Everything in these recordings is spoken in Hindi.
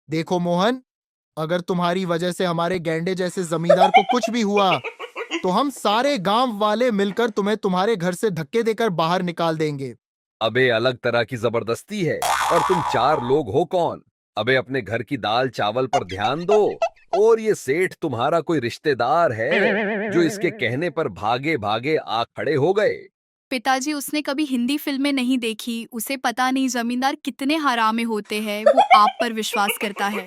देखो मोहन, अगर तुम्हारी वजह से हमारे गैंडे जैसे जमींदार को कुछ भी हुआ तो हम सारे गांव वाले मिलकर तुम्हें तुम्हारे घर से धक्के देकर बाहर निकाल देंगे। अबे अलग तरह की जबरदस्ती है। और तुम चार लोग हो कौन? अबे अपने घर की दाल चावल पर ध्यान दो। और ये सेठ तुम्हारा कोई रिश्तेदार है जो इसके कहने पर भागे भागे आ खड़े हो गए? पिताजी, उसने कभी हिंदी फिल्में नहीं देखी, उसे पता नहीं जमींदार कितने हरामे होते हैं। वो आप पर विश्वास करता है।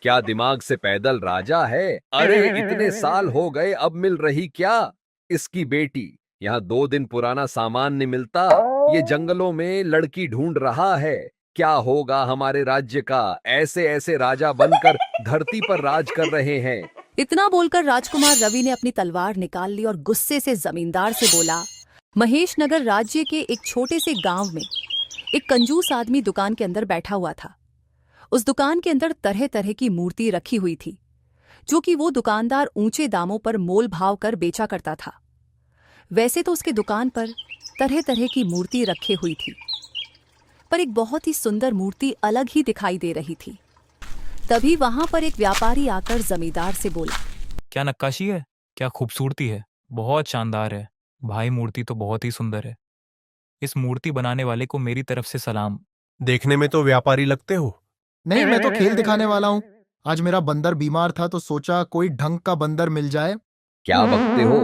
क्या दिमाग से पैदल राजा है? अरे इतने साल हो गए, अब मिल रही क्या? इसकी बेटी। यहाँ 2 दिन पुराना सामान नहीं मिलता। ये जंगलों में लड़की ढूंढ रहा है। क्या होगा हमारे राज्य का? ऐसे ऐसे राजा बनकर धरती पर राज कर रहे हैं। इतना बोलकर राजकुमार रवि ने अपनी तलवार निकाल ली और गुस्से से जमींदार से बोला। महेश नगर राज्य के एक छोटे से गांव में एक कंजूस आदमी दुकान के अंदर बैठा हुआ था। उस दुकान के अंदर तरह तरह की मूर्ति रखी हुई थी, जो कि वो दुकानदार ऊंचे दामों पर मोल भाव कर बेचा करता था। वैसे तो उसके दुकान पर तरह तरह की मूर्ति रखी हुई थी, पर एक बहुत ही सुंदर मूर्ति अलग ही दिखाई दे रही थी। तभी वहां पर एक व्यापारी आकर जमींदार से बोला। क्या नक्काशी है, क्या खूबसूरती है, बहुत शानदार है भाई। मूर्ति तो बहुत ही सुंदर है। इस मूर्ति बनाने वाले को मेरी तरफ से सलाम। देखने में तो व्यापारी लगते हो। नहीं, मैं तो खेल दिखाने वाला हूँ। आज मेरा बंदर बीमार था तो सोचा कोई ढंग का बंदर मिल जाए। क्या बकते हो?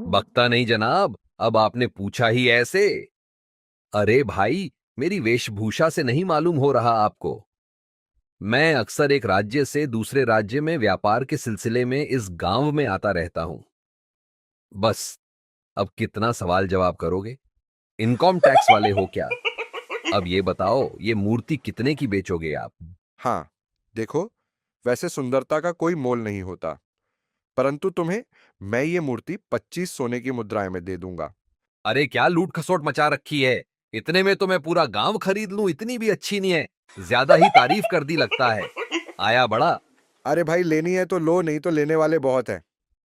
बकता नहीं जनाब, अब आपने पूछा ही ऐसे। अरे भाई, मेरी वेशभूषा से नहीं मालूम हो रहा आपको? मैं अक्सर एक राज्य से दूसरे राज्य में व्यापार के सिलसिले में इस गांव में आता रहता हूं। बस, अब कितना सवाल जवाब करोगे? इनकम टैक्स वाले हो क्या? अब ये बताओ, ये मूर्ति कितने की बेचोगे आप? हाँ, देखो, वैसे सुंदरता का कोई मोल नहीं होता, परंतु तुम्हें मैं ये मूर्ति 25 सोने की मुद्राएं में दे दूंगा। अरे क्या लूट खसोट मचा रखी है? इतने में तो मैं पूरा गांव खरीद लूं, इतनी भी अच्छी नहीं है। ज्यादा ही तारीफ कर दी लगता है। आया बड़ा। अरे भाई, लेनी है तो लो, नहीं तो लेने वाले बहुत हैं।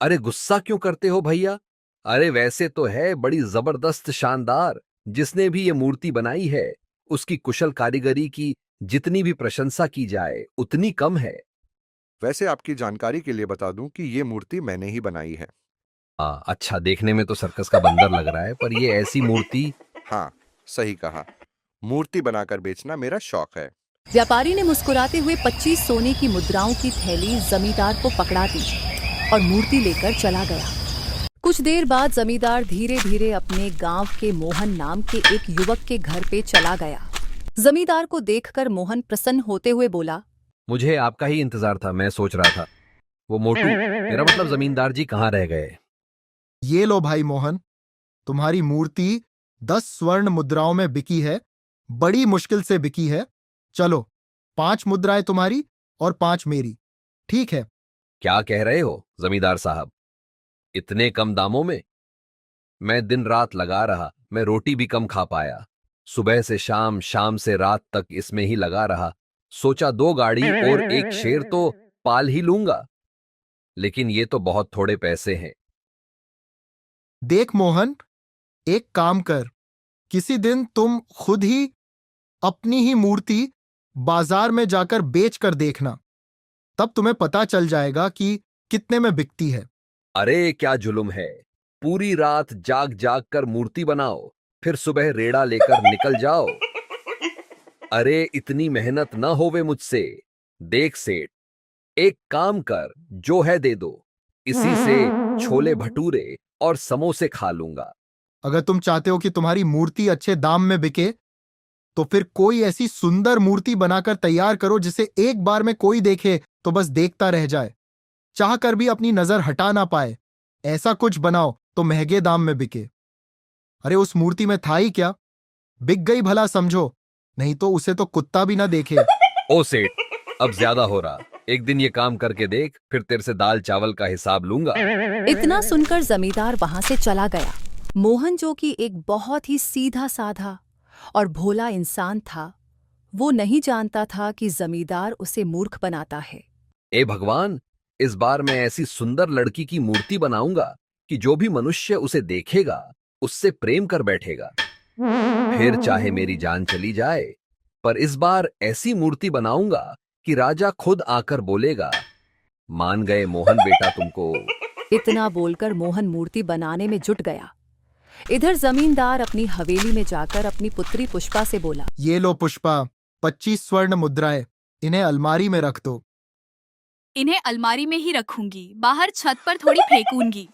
अरे गुस्सा क्यों करते हो भैया? अरे वैसे तो है बड़ी जबरदस्त शानदार। जिसने भी ये मूर्ति बनाई है उसकी कुशल कारीगरी की जितनी भी प्रशंसा की जाए उतनी कम है। वैसे आपकी जानकारी के लिए बता दूं कि ये मूर्ति मैंने ही बनाई है। अच्छा, देखने में तो सर्कस का बंदर लग रहा है, पर ये ऐसी मूर्ति। हाँ, सही कहा। मूर्ति बनाकर बेचना मेरा शौक है। व्यापारी ने मुस्कुराते हुए 25 सोने की मुद्राओं की थैली जमींदार को पकड़ा दी और मूर्ति लेकर चला गया। कुछ देर बाद जमींदार धीरे धीरे अपने गांव के मोहन नाम के एक युवक के घर पे चला गया। जमींदार को देखकर मोहन प्रसन्न होते हुए बोला। मुझे आपका ही इंतजार था। मैं सोच रहा था वो मोटू, मेरा मतलब जमींदार जी, कहाँ रह गए? ये लो भाई मोहन, तुम्हारी मूर्ति 10 स्वर्ण मुद्राओं में बिकी है। बड़ी मुश्किल से बिकी है। चलो, 5 मुद्राएं तुम्हारी और 5 मेरी। ठीक है? क्या कह रहे हो जमींदार साहब? इतने कम दामों में? मैं दिन रात लगा रहा, मैं रोटी भी कम खा पाया। सुबह से शाम, शाम से रात तक इसमें ही लगा रहा। सोचा 2 गाड़ी और 1 शेर तो पाल ही लूंगा, लेकिन ये तो बहुत थोड़े पैसे हैं। देख मोहन, एक काम कर, किसी दिन तुम खुद ही अपनी ही मूर्ति बाजार में जाकर बेच कर देखना, तब तुम्हें पता चल जाएगा कि कितने में बिकती है। अरे क्या जुल्म है! पूरी रात जाग जाग कर मूर्ति बनाओ, फिर सुबह रेड़ा लेकर निकल जाओ। अरे इतनी मेहनत ना होवे मुझसे। देख सेठ, एक काम कर, जो है दे दो। इसी से छोले भटूरे और समोसे खा लूंगा। अगर तुम चाहते हो कि तुम्हारी मूर्ति अच्छे दाम में बिके, तो फिर कोई ऐसी सुंदर मूर्ति बनाकर तैयार करो जिसे एक बार में कोई देखे तो बस देखता रह जाए, चाह कर भी अपनी नजर हटा ना पाए। ऐसा कुछ बनाओ तो महंगे दाम में बिके। अरे उस मूर्ति में था ही क्या, बिक गई भला समझो, नहीं तो उसे तो कुत्ता भी ना देखे। ओ सेठ, अब ज्यादा हो रहा। एक दिन ये काम करके देख, फिर तेरे से दाल चावल का हिसाब लूंगा। इतना सुनकर जमींदार वहां से चला गया। मोहन, जो कि एक बहुत ही सीधा साधा और भोला इंसान था, वो नहीं जानता था कि जमींदार उसे मूर्ख बनाता है। ए भगवान, इस बार मैं ऐसी सुंदर लड़की की मूर्ति बनाऊंगा कि जो भी मनुष्य उसे देखेगा उससे प्रेम कर बैठेगा। फिर चाहे मेरी जान चली जाए, पर इस बार ऐसी मूर्ति बनाऊंगा कि राजा खुद आकर बोलेगा। मान गए मोहन बेटा तुमको। इतना बोलकर मोहन मूर्ति बनाने में जुट गया। इधर जमींदार अपनी हवेली में जाकर अपनी पुत्री पुष्पा से बोला, ये लो पुष्पा, 25 स्वर्ण मुद्राएं, इन्हें अलमारी में रख दो। इन्हें अलमारी में ही रखूंगी, बाहर छत पर थोड़ी फेंकूंगी।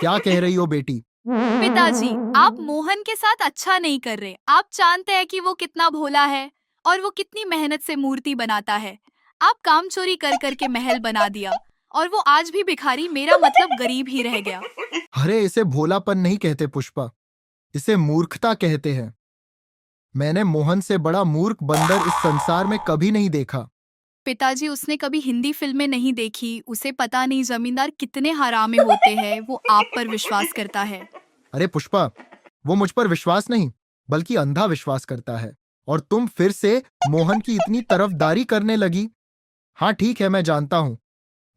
क्या कह रही हो बेटी? पिताजी, आप मोहन के साथ अच्छा नहीं कर रहे। आप जानते हैं कि वो कितना भोला है और वो कितनी मेहनत से मूर्ति बनाता है। आप काम चोरी कर करके महल बना दिया और वो आज भी भिखारी, मेरा मतलब गरीब ही रह गया। अरे इसे भोलापन नहीं कहते पुष्पा, इसे मूर्खता कहते हैं। मैंने मोहन से बड़ा मूर्ख बंदर इस संसार में कभी नहीं देखा। पिताजी, उसने कभी हिंदी फिल्में नहीं देखी, उसे पता नहीं जमींदार कितने हरामी होते हैं। वो आप पर विश्वास करता है। अरे पुष्पा, वो मुझ पर विश्वास नहीं बल्कि अंधा विश्वास करता है, और तुम फिर से मोहन की इतनी तरफदारी करने लगी। हाँ ठीक है, मैं जानता हूं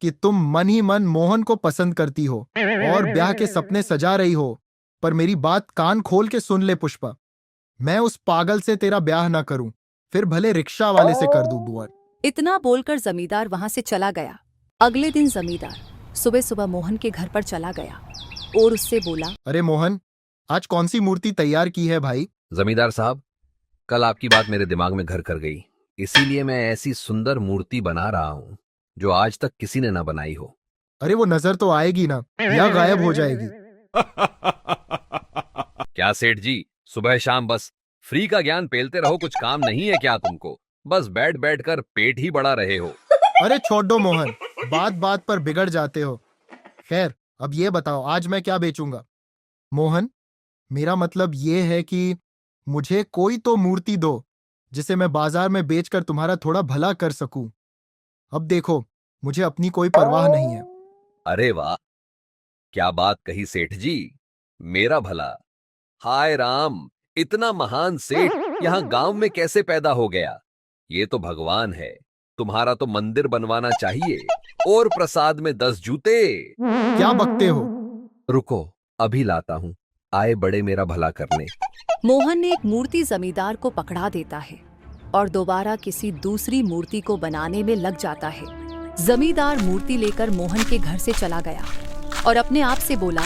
कि तुम मन ही मन मोहन को पसंद करती हो और ब्याह के सपने सजा रही हो, पर मेरी बात कान खोल के सुन ले पुष्पा। मैं उस पागल से तेरा ब्याह ना करूं, फिर भले रिक्शा वाले से कर दूं बुआ। इतना बोलकर जमींदार वहां से चला गया। अगले दिन जमींदार सुबह सुबह मोहन के घर पर चला गया और उससे बोला, अरे मोहन, आज कौन सी मूर्ति तैयार की है भाई? जमींदार साहब, कल आपकी बात मेरे दिमाग में घर कर गई, इसीलिए मैं ऐसी सुंदर मूर्ति बना रहा हूं जो आज तक किसी ने ना बनाई हो। अरे वो नजर तो आएगी ना, या गायब हो जाएगी? क्या सेठ जी, सुबह शाम बस फ्री का ज्ञान पेलते रहो, कुछ काम नहीं है क्या तुमको? बस बैठ बैठ कर पेट ही बढ़ा रहे हो। अरे छोड़ दो मोहन, बात बात पर बिगड़ जाते हो। खैर, अब ये बताओ आज मैं क्या बेचूंगा? मोहन, मेरा मतलब ये है कि मुझे कोई तो मूर्ति दो जिसे मैं बाजार में बेचकर तुम्हारा थोड़ा भला कर सकूं। अब देखो, मुझे अपनी कोई परवाह नहीं है। अरे वाह, क्या बात कही सेठ जी, मेरा भला। हाय राम, इतना महान सेठ यहाँ गांव में कैसे पैदा हो गया? ये तो भगवान है। तुम्हारा तो मंदिर बनवाना चाहिए और प्रसाद में 10 जूते। क्या बकते हो? रुको, अभी लाता हूं। आए बड़े मेरा भला करने। मोहन ने एक मूर्ति जमींदार को पकड़ा देता है और दोबारा किसी दूसरी मूर्ति को बनाने में लग जाता है। जमींदार मूर्ति लेकर मोहन के घर से चला गया और अपने आप से बोला,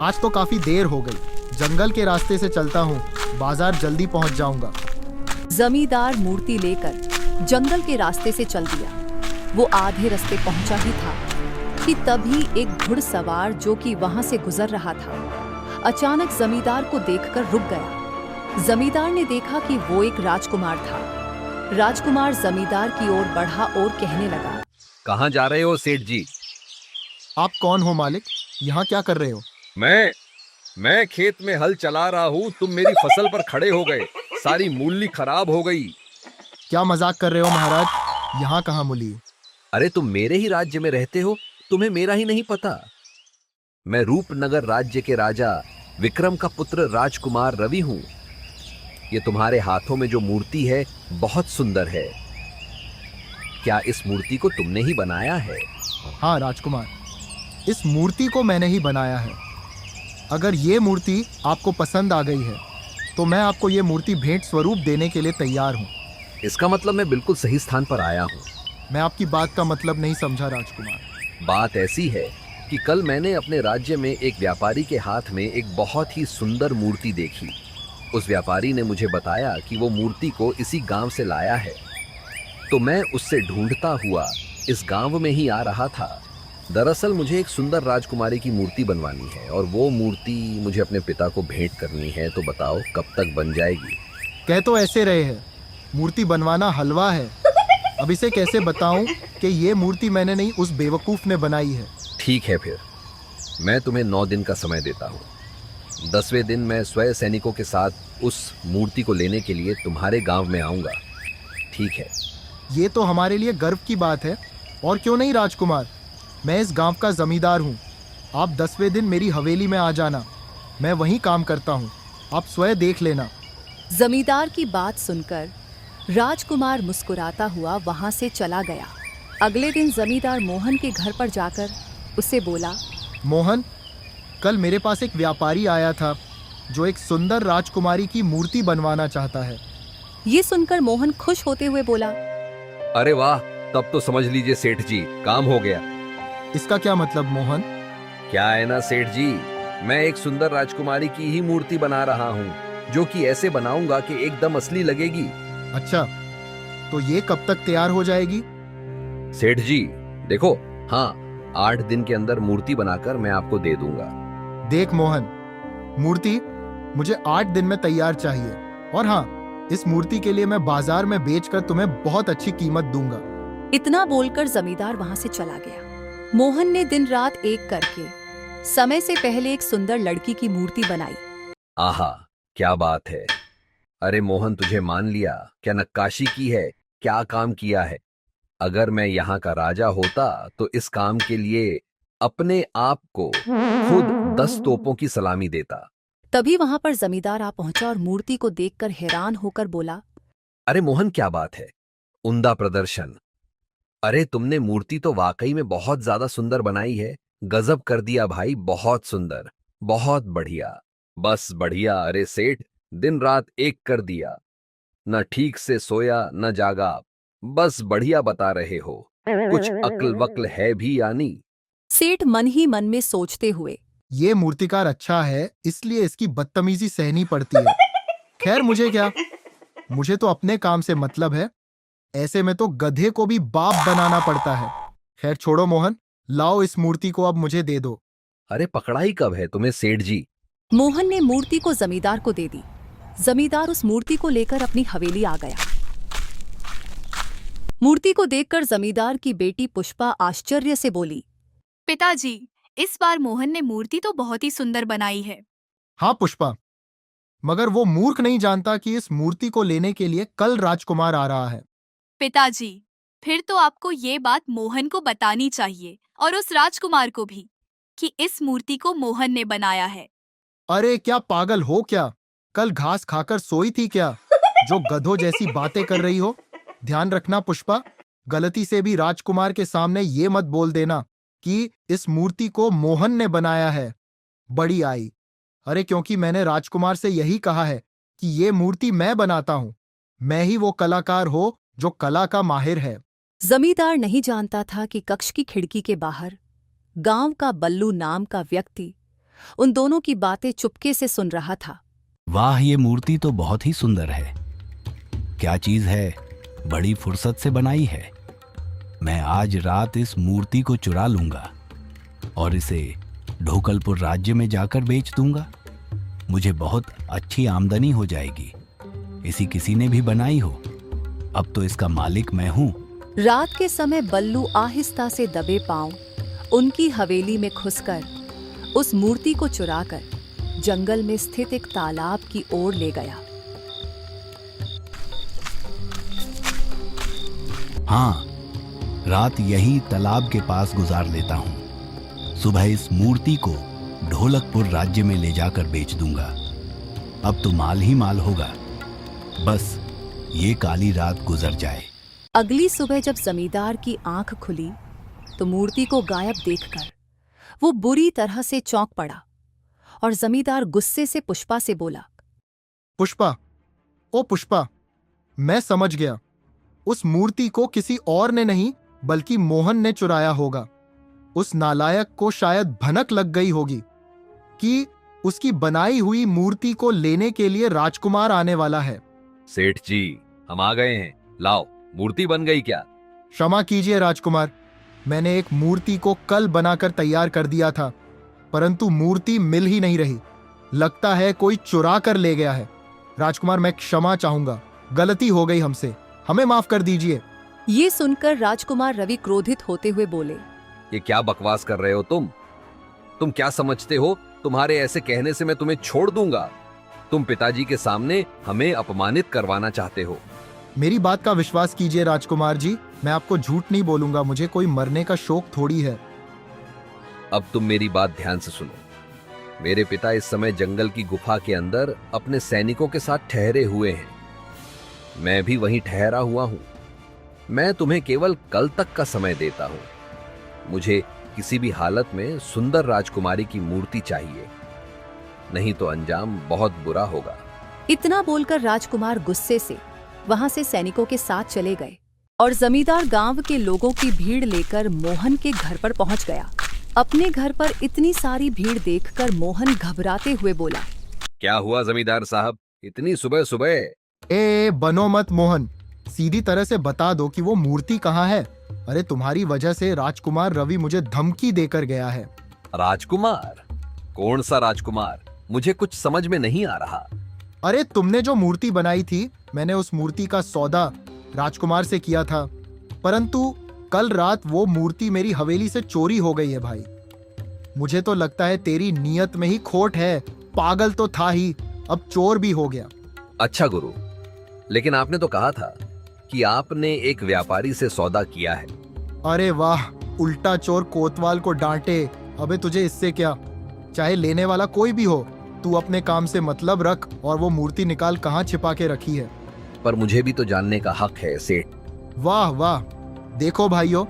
आज तो काफी देर हो गई, जंगल के रास्ते से चलता हूँ, बाजार जल्दी पहुंच जाऊंगा। जमींदार मूर्ति लेकर जंगल के रास्ते से चल दिया। वो आधे रास्ते पहुंचा ही था कि तभी एक घुड़सवार जो कि वहां से गुजर रहा था, अचानक जमींदार को देखकर रुक गया। जमींदार ने देखा कि वो एक राजकुमार था। राजकुमार जमींदार की ओर बढ़ा और कहने लगा, कहां जा रहे हो सेठ जी? आप कौन हो मालिक? यहाँ क्या कर रहे हो? मैं खेत में हल चला रहा हूं, तुम मेरी फसल पर खड़े हो गए, सारी मूली खराब हो गई। क्या मजाक कर रहे हो महाराज? यहाँ कहाँ मूली? अरे तुम मेरे ही राज्य में रहते हो, तुम्हें मेरा ही नहीं पता? मैं रूपनगर राज्य के राजा विक्रम का पुत्र राजकुमार रवि हूं। ये तुम्हारे हाथों में जो मूर्ति है बहुत सुंदर है। क्या इस मूर्ति को तुमने ही बनाया है? हाँ राजकुमार, इस मूर्ति को मैंने ही बनाया है। अगर ये मूर्ति आपको पसंद आ गई है तो मैं आपको ये मूर्ति भेंट स्वरूप देने के लिए तैयार हूँ। इसका मतलब मैं बिल्कुल सही स्थान पर आया हूँ। मैं आपकी बात का मतलब नहीं समझा राजकुमार। बात ऐसी है कि कल मैंने अपने राज्य में एक व्यापारी के हाथ में एक बहुत ही सुंदर मूर्ति देखी। उस व्यापारी ने मुझे बताया कि वो मूर्ति को इसी गांव से लाया है, तो मैं उससे ढूंढता हुआ इस गांव में ही आ रहा था। दरअसल मुझे एक सुंदर राजकुमारी की मूर्ति बनवानी है और वो मूर्ति मुझे अपने पिता को भेंट करनी है। तो बताओ कब तक बन जाएगी? कह तो ऐसे रहे हैं, मूर्ति बनवाना हलवा है। अब इसे कैसे बताऊं कि ये मूर्ति मैंने नहीं, उस बेवकूफ ने बनाई है। ठीक है, फिर मैं तुम्हें 9 दिन का समय देता हूँ। 10वें दिन मैं स्वयं सैनिकों के साथ उस मूर्ति को लेने के लिए तुम्हारे गांव में आऊंगा। ठीक है? ये तो हमारे लिए गर्व की बात है। और क्यों नहीं राजकुमार, मैं इस गांव का जमींदार हूँ। आप 10वें दिन मेरी हवेली में आ जाना, मैं वहीं काम करता हूँ, आप स्वयं देख लेना। जमींदार की बात सुनकर राजकुमार मुस्कुराता हुआ वहां से चला गया। अगले दिन जमींदार मोहन के घर पर जाकर उससे बोला, मोहन, कल मेरे पास एक व्यापारी आया था जो एक सुंदर राजकुमारी की मूर्ति बनवाना चाहता है। ये सुनकर मोहन खुश होते हुए बोला, अरे वाह, तब तो समझ लीजिए सेठ जी, काम हो गया। इसका क्या मतलब मोहन? क्या है ना सेठ जी, मैं एक सुंदर राजकुमारी की ही मूर्ति बना रहा हूँ, जो कि ऐसे बनाऊंगा कि एकदम असली लगेगी। अच्छा, तो ये कब तक तैयार हो जाएगी? सेठ जी देखो, हाँ, 8 दिन के अंदर मूर्ति बनाकर मैं आपको दे दूंगा। देख मोहन, मूर्ति मुझे 8 दिन में तैयार चाहिए, और हाँ, इस मूर्ति के लिए मैं बाजार में बेचकर तुम्हें बहुत अच्छी कीमत दूंगा। इतना बोलकर जमींदार वहां से चला गया। मोहन ने दिन रात एक करके समय से पहले एक सुंदर लड़की की मूर्ति बनाई। आहा, क्या बात है। अरे मोहन, तुझे मान लिया, क्या नक्काशी की है, क्या काम किया है। अगर मैं यहाँ का राजा होता तो इस काम के लिए अपने आप को खुद 10 तोपों की सलामी देता। तभी वहां पर जमींदार आ पहुंचा और मूर्ति को देखकर हैरान होकर बोला, अरे मोहन, क्या बात है, उम्दा प्रदर्शन। अरे तुमने मूर्ति तो वाकई में बहुत ज्यादा सुंदर बनाई है, गजब कर दिया भाई, बहुत सुंदर, बहुत बढ़िया, बस बढ़िया। अरे सेठ, दिन रात एक कर दिया, न ठीक से सोया न जागा, बस बढ़िया बता रहे हो, कुछ अक्ल वक्ल है भी या नहीं? सेठ मन ही मन में सोचते हुए, ये मूर्तिकार अच्छा है, इसलिए इसकी बदतमीजी सहनी पड़ती है। खैर मुझे क्या, मुझे तो अपने काम से मतलब है, ऐसे में तो गधे को भी बाप बनाना पड़ता है। खैर छोड़ो मोहन, लाओ इस मूर्ति को अब मुझे दे दो। अरे पकड़ाई कब है तुम्हें सेठ जी? मोहन ने मूर्ति को जमींदार को दे दी। जमींदार उस मूर्ति को लेकर अपनी हवेली आ गया। मूर्ति को देखकर जमींदार की बेटी पुष्पा आश्चर्य से बोली, पिताजी, इस बार मोहन ने मूर्ति तो बहुत ही सुंदर बनाई है। हाँ पुष्पा, मगर वो मूर्ख नहीं जानता कि इस मूर्ति को लेने के लिए कल राजकुमार आ रहा है। पिताजी, फिर तो आपको ये बात मोहन को बतानी चाहिए, और उस राजकुमार को भी, कि इस मूर्ति को मोहन ने बनाया है। अरे क्या पागल हो क्या? कल घास खाकर सोई थी क्या, जो गधों जैसी बातें कर रही हो? ध्यान रखना पुष्पा, गलती से भी राजकुमार के सामने ये मत बोल देना कि इस मूर्ति को मोहन ने बनाया है। बड़ी आई। अरे क्योंकि मैंने राजकुमार से यही कहा है कि ये मूर्ति मैं बनाता हूं, मैं ही वो कलाकार हो जो कला का माहिर है। जमींदार नहीं जानता था कि कक्ष की खिड़की के बाहर गांव का बल्लू नाम का व्यक्ति उन दोनों की बातें चुपके से सुन रहा था। वाह, ये मूर्ति तो बहुत ही सुंदर है। क्या चीज है, बड़ी फुर्सत से बनाई है। मैं आज रात इस मूर्ति को चुरा लूंगा और इसे ढोकलपुर राज्य में जाकर बेच दूंगा। मुझे बहुत अच्छी आमदनी हो जाएगी। इसी किसी ने भी बनाई हो, अब तो इसका मालिक मैं हूं। रात के समय बल्लू आहिस्ता से दबे पांव उनकी हवेली में घुसकर उस मूर्ति को चुराकर जंगल में स्थित एक तालाब की ओर ले गया। हाँ, रात यही तालाब के पास गुजार लेता हूं। सुबह इस मूर्ति को ढोलकपुर राज्य में ले जाकर बेच दूंगा। अब तो माल ही माल होगा, बस ये काली रात गुजर जाए। अगली सुबह जब जमींदार की आंख खुली तो मूर्ति को गायब देखकर वो बुरी तरह से चौंक पड़ा और जमींदार गुस्से से पुष्पा से बोला, पुष्पा, ओ पुष्पा, मैं समझ गया। उस मूर्ति को किसी और ने नहीं बल्कि मोहन ने चुराया होगा। उस नालायक को शायद भनक लग गई होगी कि उसकी बनाई हुई मूर्ति को लेने के लिए राजकुमार आने वाला है। सेठ जी, हम आ गए हैं, लाओ, मूर्ति बन गई क्या? क्षमा कीजिए राजकुमार, मैंने एक मूर्ति को कल बनाकर तैयार कर दिया था, परंतु मूर्ति मिल ही नहीं रही। लगता है कोई चुरा कर ले गया है। राजकुमार, मैं क्षमा चाहूंगा, गलती हो गई हमसे, हमें माफ कर दीजिए। ये सुनकर राजकुमार रवि क्रोधित होते हुए बोले, ये क्या बकवास कर रहे हो तुम क्या समझते हो, तुम्हारे ऐसे कहने से मैं तुम्हें छोड़ दूंगा? तुम पिताजी के सामने हमें अपमानित करवाना चाहते हो। मेरी बात का विश्वास कीजिए राजकुमार जी, मैं आपको झूठ नहीं बोलूंगा, मुझे कोई मरने का शौक थोड़ी है। अब तुम मेरी बात ध्यान से सुनो। मेरे पिता इस समय जंगल की गुफा के अंदर अपने सैनिकों के साथ ठहरे हुए हैं। मैं भी वहीं ठहरा हुआ हूं। मैं तुम्हें केवल कल तक का समय देता हूं। मुझे किसी भी हालत में सुंदर राजकुमारी की मूर्ति चाहिए, नहीं तो अंजाम बहुत बुरा होगा। इतना बोलकर राजकुमार गुस्से से वहां से सैनिकों के साथ चले गए और जमींदार गांव के लोगों की भीड़ लेकर मोहन के घर पर पहुंच गया। अपने घर पर इतनी सारी भीड़ देखकर मोहन घबराते हुए बोला, क्या हुआ जमींदार साहब, इतनी सुबह सुबह? बनो मत मोहन, सीधी तरह से बता दो कि वो मूर्ति कहाँ है। अरे तुम्हारी वजह से राजकुमार रवि मुझे धमकी देकर गया है। राजकुमार? कौन सा राजकुमार? मुझे कुछ समझ में नहीं आ रहा। अरे तुमने जो मूर्ति बनाई थी, मैंने उस मूर्ति का सौदा राजकुमार से किया था, परंतु कल रात वो मूर्ति मेरी हवेली से चोरी हो गई है भाई। मुझे तो लगता है तेरी नीयत में ही खोट है। पागल तो था ही, अब चोर भी हो गया। अच्छा गुरु, लेकिन आपने तो कहा था कि आपने एक व्यापारी से सौदा किया है। अरे वाह, उल्टा चोर कोतवाल को डांटे। अबे तुझे इससे क्या, चाहे लेने वाला कोई भी हो, तू अपने काम से मतलब रख और वो मूर्ति निकाल कहाँ छिपा के रखी है। पर मुझे भी तो जानने का हक है सेठ। वाह वाह, देखो भाइयों,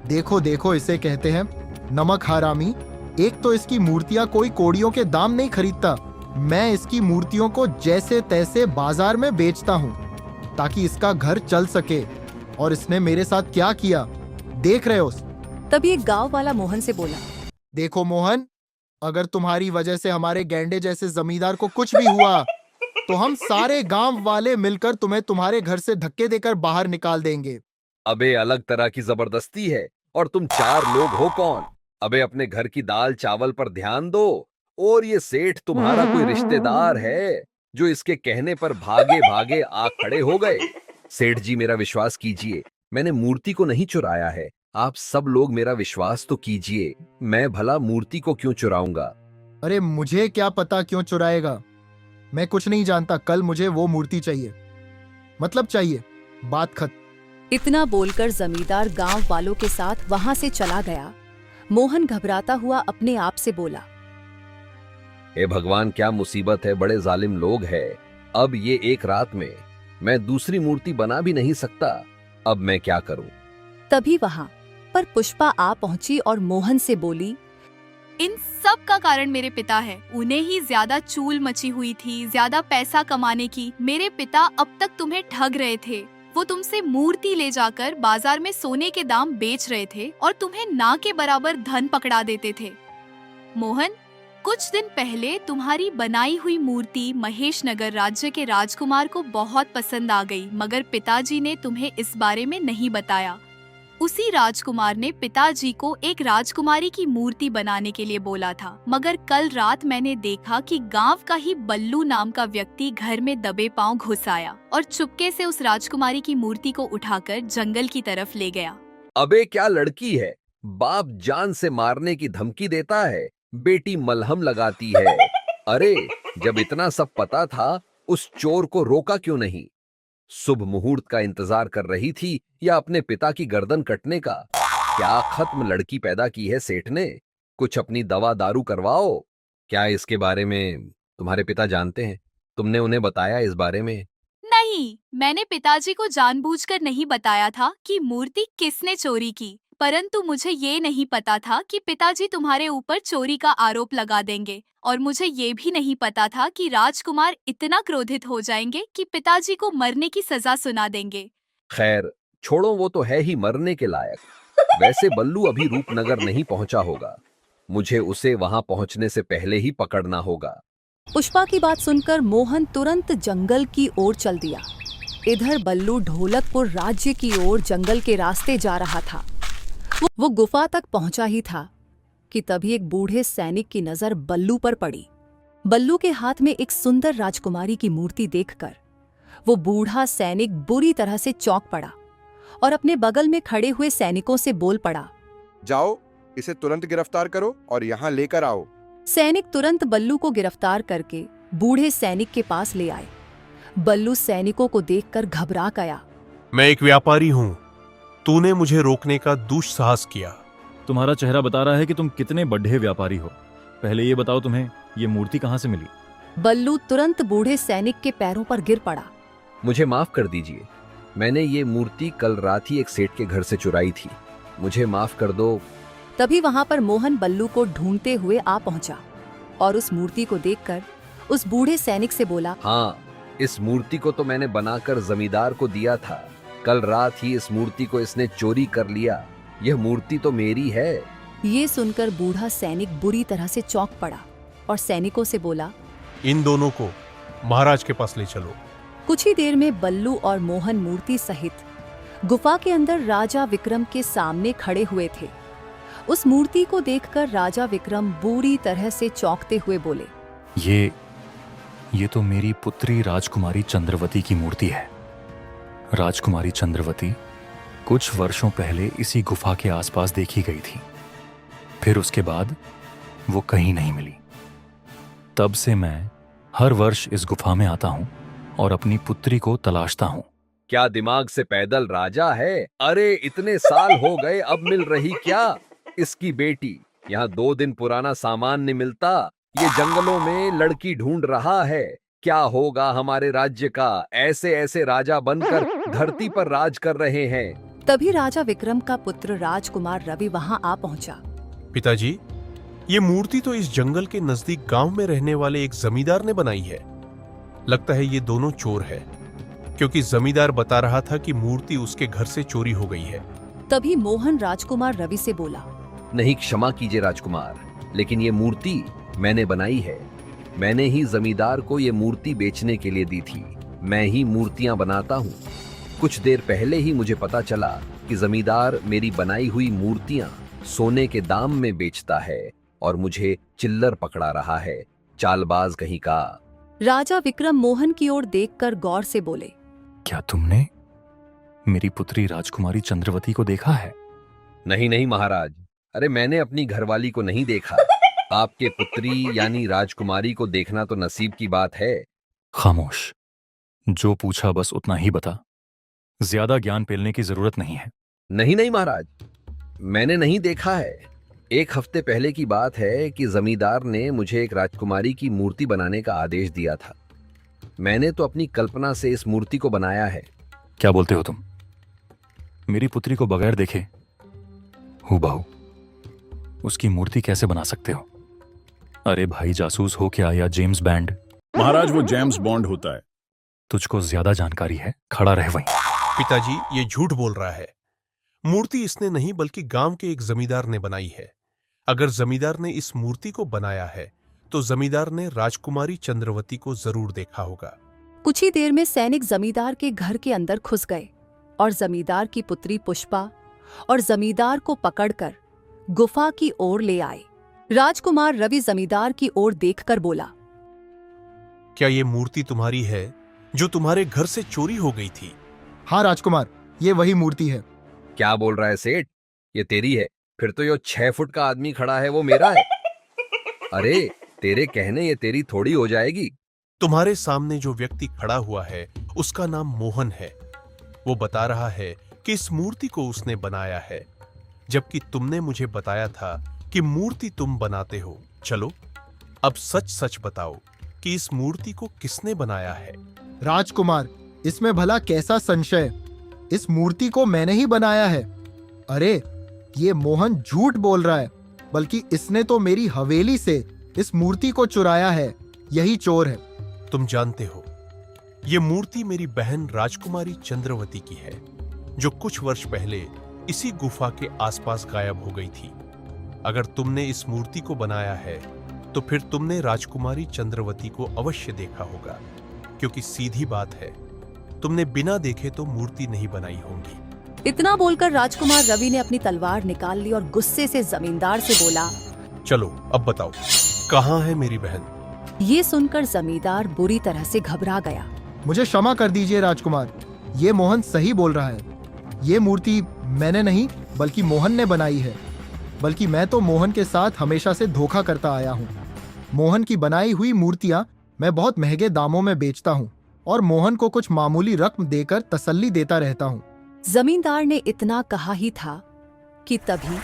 देखो देखो, इसे कहते हैं नमक हरामी। एक तो इसकी मूर्तियां कोई कौड़ियों के दाम नहीं खरीदता, मैं इसकी मूर्तियों को जैसे तैसे बाजार में बेचता हूँ ताकि इसका घर चल सके। और इसने मेरे साथ क्या किया, देख रहे हो? तभी एक गांव वाला मोहन से बोला, देखो मोहन, अगर तुम्हारी वजह से हमारे गैंडे जैसे जमींदार को कुछ भी हुआ तो हम सारे गांव वाले मिलकर तुम्हें तुम्हारे घर से धक्के देकर बाहर निकाल देंगे। अबे अलग तरह की जबरदस्ती है, और तुम 4 लोग हो कौन? अबे अपने घर की दाल चावल पर ध्यान दो। और ये सेठ तुम्हारा कोई रिश्तेदार है जो इसके कहने पर भागे भागे आ खड़े हो गए? सेठ जी मेरा विश्वास कीजिए, मैंने मूर्ति को नहीं चुराया है। आप सब लोग मेरा विश्वास तो कीजिए, मैं भला मूर्ति को क्यों चुराऊंगा? अरे मुझे क्या पता क्यों चुराएगा, मैं कुछ नहीं जानता। कल मुझे वो मूर्ति चाहिए, मतलब चाहिए, बात खत्म। इतना बोलकर जमींदार गांव वालों के साथ वहां से चला गया। मोहन घबराता हुआ अपने आप से बोला, हे भगवान, क्या मुसीबत है, बड़े जालिम लोग हैं। अब ये एक रात में मैं दूसरी मूर्ति बना भी नहीं सकता, अब मैं क्या करूं? तभी वहां पर पुष्पा आ पहुंची और मोहन से बोली, इन सब का कारण मेरे पिता है। उन्हें ही ज्यादा चूल मची हुई थी, ज्यादा पैसा कमाने की। मेरे पिता अब तक तुम्हें ठग रहे थे। वो तुमसे मूर्ति ले जाकर बाजार में सोने के दाम बेच रहे थे और तुम्हें ना के बराबर धन पकड़ा देते थे। मोहन, कुछ दिन पहले तुम्हारी बनाई हुई मूर्ति महेश नगर राज्य के राजकुमार को बहुत पसंद आ गई, मगर पिताजी ने तुम्हें इस बारे में नहीं बताया। उसी राजकुमार ने पिताजी को एक राजकुमारी की मूर्ति बनाने के लिए बोला था, मगर कल रात मैंने देखा कि गांव का ही बल्लू नाम का व्यक्ति घर में दबे पांव घुस आया और चुपके से उस राजकुमारी की मूर्ति को उठाकर जंगल की तरफ ले गया। अबे क्या लड़की है, बाप जान से मारने की धमकी देता है, बेटी मलहम लगाती है। अरे जब इतना सब पता था, उस चोर को रोका क्यों नहीं? शुभ मुहूर्त का इंतजार कर रही थी या अपने पिता की गर्दन कटने का? क्या खत्म लड़की पैदा की है सेठ ने, कुछ अपनी दवा दारू करवाओ। क्या इसके बारे में तुम्हारे पिता जानते हैं? तुमने उन्हें बताया इस बारे में? नहीं, मैंने पिताजी को जानबूझकर नहीं बताया था कि मूर्ति किसने चोरी की, परंतु मुझे ये नहीं पता था कि पिताजी तुम्हारे ऊपर चोरी का आरोप लगा देंगे, और मुझे ये भी नहीं पता था कि राजकुमार इतना क्रोधित हो जाएंगे कि पिताजी को मरने की सजा सुना देंगे। खैर छोड़ो, वो तो है ही मरने के लायक। वैसे बल्लू अभी रूपनगर नहीं पहुंचा होगा, मुझे उसे वहां पहुंचने से पहले ही पकड़ना होगा। पुष्पा की बात सुनकर मोहन तुरंत जंगल की ओर चल दिया। इधर बल्लू ढोलकपुर राज्य की ओर जंगल के रास्ते जा रहा था। वो गुफा तक पहुंचा ही था कि तभी एक बूढ़े सैनिक की नजर बल्लू पर पड़ी। बल्लू के हाथ में एक सुंदर राजकुमारी की मूर्ति देखकर वो बूढ़ा सैनिक बुरी तरह से चौंक पड़ा और अपने बगल में खड़े हुए सैनिकों से बोल पड़ा, जाओ, इसे तुरंत गिरफ्तार करो और यहाँ लेकर आओ। सैनिक तुरंत बल्लू को गिरफ्तार करके बूढ़े सैनिक के पास ले आए। बल्लू सैनिकों को देखकर घबरा गया। मैं एक व्यापारी हूँ, तूने मुझे रोकने का दुस्साहस किया। तुम्हारा चेहरा बता रहा है कि तुम कितने बड़े व्यापारी हो। पहले ये बताओ, तुम्हें ये मूर्ति कहाँ से मिली? बल्लू तुरंत बूढ़े सैनिक के पैरों पर गिर पड़ा। मुझे माफ कर दीजिए, मैंने ये मूर्ति कल रात ही एक सेठ के घर से चुराई थी, मुझे माफ कर दो। तभी वहां पर मोहन बल्लू को ढूंढते हुए आ पहुंचा और उस मूर्ति को देखकर उस बूढ़े सैनिक से बोला, हाँ, इस मूर्ति को तो मैंने बनाकर जमींदार को दिया था, कल रात ही इस मूर्ति को इसने चोरी कर लिया। यह मूर्ति तो मेरी है। ये सुनकर बूढ़ा सैनिक बुरी तरह से चौंक पड़ा और सैनिकों से बोला, इन दोनों को महाराज के पास ले चलो। कुछ ही देर में बल्लू और मोहन मूर्ति सहित गुफा के अंदर राजा विक्रम के सामने खड़े हुए थे। उस मूर्ति को देखकर राजा विक्रम बुरी तरह से चौंकते हुए बोले, ये तो मेरी पुत्री राजकुमारी चंद्रवती की मूर्ति है। राजकुमारी चंद्रवती कुछ वर्षों पहले इसी गुफा के आसपास देखी गई थी। फिर उसके बाद वो कहीं नहीं मिली। तब से मैं हर वर्ष इस गुफा में आता हूं और अपनी पुत्री को तलाशता हूं। क्या दिमाग से पैदल राजा है? अरे इतने साल हो गए, अब मिल रही क्या इसकी बेटी? यहाँ 2 दिन पुराना सामान नहीं मिलता। ये जंगलों में लड़की ढूंढ रहा है। क्या होगा हमारे राज्य का? ऐसे ऐसे राजा बनकर धरती पर राज कर रहे हैं। तभी राजा विक्रम का पुत्र राजकुमार रवि वहां आ पहुंचा। पिताजी, ये मूर्ति तो इस जंगल के नजदीक गांव में रहने वाले एक जमींदार ने बनाई है। लगता है ये दोनों चोर है, क्योंकि जमींदार बता रहा था कि मूर्ति उसके घर से चोरी हो गई है। तभी मोहन राजकुमार रवि से बोला, नहीं, क्षमा कीजिए राजकुमार, लेकिन ये मूर्ति मैंने बनाई है। मैंने ही जमींदार को ये मूर्ति बेचने के लिए दी थी। मैं ही मूर्तियां बनाता हूँ। कुछ देर पहले ही मुझे पता चला कि जमींदार मेरी बनाई हुई मूर्तियां सोने के दाम में बेचता है और मुझे चिल्लर पकड़ा रहा है। चालबाज कहीं का। राजा विक्रम मोहन की ओर देखकर गौर से बोले, क्या तुमने मेरी पुत्री राजकुमारी चंद्रवती को देखा है? नहीं नहीं महाराज, अरे मैंने अपनी घरवाली को नहीं देखा। आपके पुत्री यानी राजकुमारी को देखना तो नसीब की बात है। खामोश। जो पूछा बस उतना ही बता। ज्यादा ज्ञान पेलने की जरूरत नहीं है। नहीं नहीं महाराज, मैंने नहीं देखा है। 1 हफ्ते पहले की बात है कि जमींदार ने मुझे एक राजकुमारी की मूर्ति बनाने का आदेश दिया था। मैंने तो अपनी कल्पना से इस मूर्ति को बनाया है। क्या बोलते हो तुम? मेरी पुत्री को बगैर देखे हूबहू उसकी मूर्ति कैसे बना सकते हो? अरे भाई, जासूस हो क्या या जेम्स बॉन्ड? महाराज, वो जेम्स बॉन्ड होता है। तुझको ज्यादा जानकारी है, खड़ा रह वहीं। पिताजी, ये झूठ बोल रहा है। मूर्ति इसने नहीं बल्कि गांव के एक जमींदार ने बनाई है। अगर जमींदार ने इस मूर्ति को बनाया है तो जमींदार ने राजकुमारी चंद्रवती को जरूर देखा होगा। कुछ ही देर में सैनिक जमींदार के घर के अंदर घुस गए और जमींदार की पुत्री पुष्पा और जमींदार को पकड़कर गुफा की ओर ले आए। राजकुमार रवि जमींदार की ओर देखकर बोला, क्या ये मूर्ति तुम्हारी है जो तुम्हारे घर से चोरी हो गई थी? हाँ राजकुमार, ये वही मूर्ति है। क्या बोल रहा है सेठ? ये तेरी है? फिर तो ये 6 फुट का आदमी खड़ा है वो मेरा है। अरे तेरे कहने ये तेरी थोड़ी हो जाएगी। तुम्हारे सामने जो व्यक्ति खड़ा हुआ है उसका नाम मोहन है। वो बता रहा है कि इस मूर्ति को उसने बनाया है, जबकि तुमने मुझे बताया था कि मूर्ति तुम बनाते हो। चलो अब सच सच बताओ कि इस मूर्ति को किसने बनाया है? राजकुमार, इसमें भला कैसा संशय? इस मूर्ति को मैंने ही बनाया है। अरे ये मोहन झूठ बोल रहा है, बल्कि इसने तो मेरी हवेली से इस मूर्ति को चुराया है। यही चोर है। तुम जानते हो, ये मूर्ति मेरी बहन राजकुमारी चंद्रवती की है, जो कुछ वर्ष पहले इसी गुफा के आसपास गायब हो गई थी। अगर तुमने इस मूर्ति को बनाया है तो फिर तुमने राजकुमारी चंद्रवती को अवश्य देखा होगा, क्योंकि सीधी बात है, तुमने बिना देखे तो मूर्ति नहीं बनाई होगी। इतना बोलकर राजकुमार रवि ने अपनी तलवार निकाल ली और गुस्से से जमींदार से बोला, चलो अब बताओ, कहाँ है मेरी बहन? ये सुनकर जमींदार बुरी तरह से घबरा गया। मुझे क्षमा कर दीजिए राजकुमार, ये मोहन सही बोल रहा है। ये मूर्ति मैंने नहीं बल्कि मोहन ने बनाई है। बल्कि मैं तो मोहन के साथ हमेशा से धोखा करता आया हूँ। मोहन की बनाई हुई मूर्तियां मैं बहुत महंगे दामों में बेचता हूँ और मोहन को कुछ मामूली रकम देकर तसल्ली देता रहता हूँ। जमींदार ने इतना कहा ही था कि तभी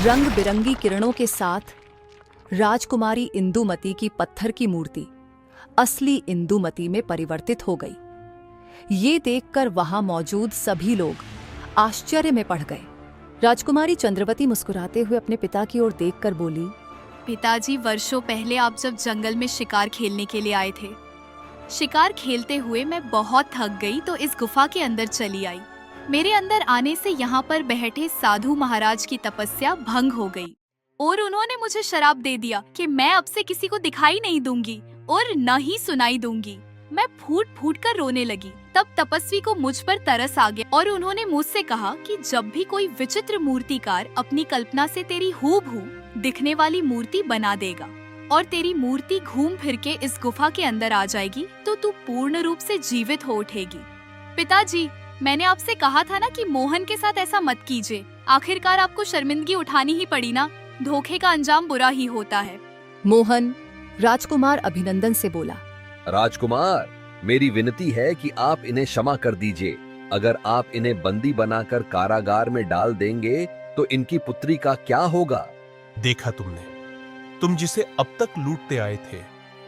रंग बिरंगी किरणों के साथ राजकुमारी इंदुमती की पत्थर की मूर्ति असली इंदुमती में परिवर्तित हो गई। ये देखकर वहां मौजूद सभी लोग आश्चर्य में पड़ गए। राजकुमारी चंद्रवती मुस्कुराते हुए अपने पिता की ओर देखकर बोली, पिताजी, वर्षों पहले आप जब जंगल में शिकार खेलने के लिए आए थे, शिकार खेलते हुए मैं बहुत थक गई तो इस गुफा के अंदर चली आई। मेरे अंदर आने से यहाँ पर बैठे साधु महाराज की तपस्या भंग हो गई और उन्होंने मुझे शराप दे दिया कि मैं अब से किसी को दिखाई नहीं दूंगी और न ही सुनाई दूंगी। मैं फूट फूट कर रोने लगी। तब तपस्वी को मुझ पर तरस आ गया और उन्होंने मुझसे कहा कि जब भी कोई विचित्र मूर्तिकार अपनी कल्पना से तेरी हूबहू दिखने वाली मूर्ति बना देगा और तेरी मूर्ति घूम फिर के इस गुफा के अंदर आ जाएगी तो तू पूर्ण रूप से जीवित हो उठेगी। पिताजी, मैंने आपसे कहा था ना कि मोहन के साथ ऐसा मत कीजिए। आखिरकार आपको शर्मिंदगी उठानी ही पड़ी ना। धोखे का अंजाम बुरा ही होता है। मोहन राजकुमार अभिनंदन से बोला, राजकुमार, मेरी विनती है कि आप इन्हें क्षमा कर दीजिए। अगर आप इन्हें बंदी बनाकर कारागार में डाल देंगे तो इनकी पुत्री का क्या होगा? देखा तुमने, तुम जिसे अब तक लूटते आए थे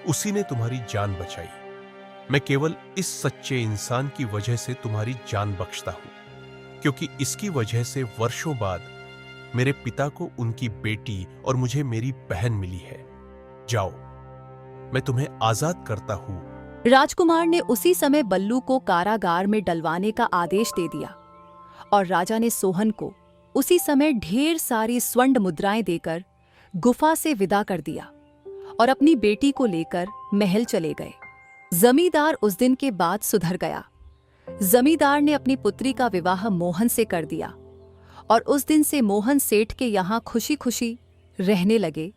उसी ने तुम्हारी जान बचाई। मैं केवल इस सच्चे इंसान की वजह से तुम्हारी जान बख्शता हूं, क्योंकि इसकी वजह से वर्षों बाद मेरे पिता को उनकी बेटी और मुझे मेरी बहन मिली है। जाओ, मैं तुम्हें आजाद करता हूं। राजकुमार ने उसी समय बल्लू को कारागार में डलवाने का आदेश दे दिया और राजा ने सोहन को उसी समय ढेर सारी स्वर्ण मुद्राएं देकर गुफा से विदा कर दिया और अपनी बेटी को लेकर महल चले गए। जमींदार उस दिन के बाद सुधर गया। जमींदार ने अपनी पुत्री का विवाह मोहन से कर दिया और उस दिन से मोहन सेठ के यहाँ खुशी खुशी रहने लगे